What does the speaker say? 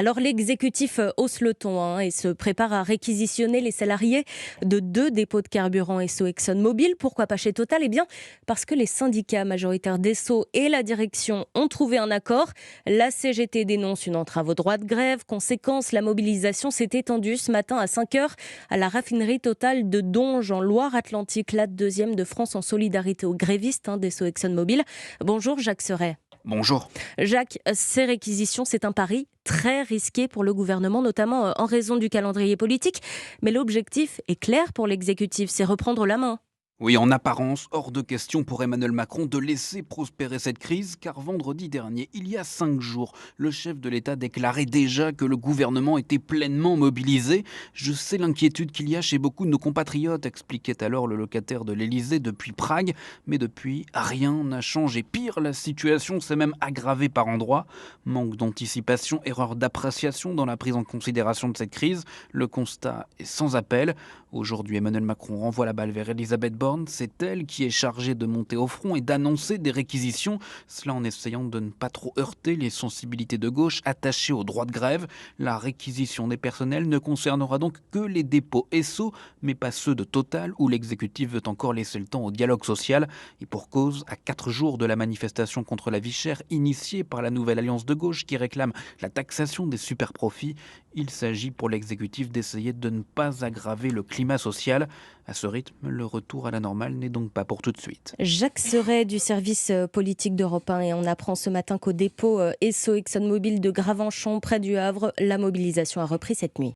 Alors l'exécutif hausse le ton et se prépare à réquisitionner les salariés de 2 dépôts de carburant Esso ExxonMobil. Pourquoi pas chez Total? Eh bien parce que les syndicats majoritaires d'Esso et la direction ont trouvé un accord. La CGT dénonce une entrave au droit de grève. Conséquence, la mobilisation s'est étendue ce matin à 5 heures à la raffinerie Total de Donge en Loire-Atlantique, la deuxième de France en solidarité aux grévistes d'Esso ExxonMobil. Bonjour Jacques Serret. Bonjour. Jacques, ces réquisitions, c'est un pari très risqué pour le gouvernement, notamment en raison du calendrier politique. Mais l'objectif est clair pour l'exécutif, c'est reprendre la main. Oui, en apparence, hors de question pour Emmanuel Macron de laisser prospérer cette crise, car vendredi dernier, il y a 5 jours, le chef de l'État déclarait déjà que le gouvernement était pleinement mobilisé. Je sais l'inquiétude qu'il y a chez beaucoup de nos compatriotes, expliquait alors le locataire de l'Élysée depuis Prague. Mais depuis, rien n'a changé. Pire, la situation s'est même aggravée par endroits. Manque d'anticipation, erreur d'appréciation dans la prise en considération de cette crise. Le constat est sans appel. Aujourd'hui, Emmanuel Macron renvoie la balle vers Elisabeth Borne. C'est elle qui est chargée de monter au front et d'annoncer des réquisitions. Cela en essayant de ne pas trop heurter les sensibilités de gauche attachées au droit de grève. La réquisition des personnels ne concernera donc que les dépôts Esso, mais pas ceux de Total, où l'exécutif veut encore laisser le temps au dialogue social. Et pour cause, à 4 jours de la manifestation contre la vie chère initiée par la nouvelle alliance de gauche qui réclame la taxation des superprofits, il s'agit pour l'exécutif d'essayer de ne pas aggraver le climat social. À ce rythme, le retour à la normale n'est donc pas pour tout de suite. Jacques Serret du service politique d'Europe 1 et on apprend ce matin qu'au dépôt Esso ExxonMobil de Gravenchon près du Havre, la mobilisation a repris cette nuit.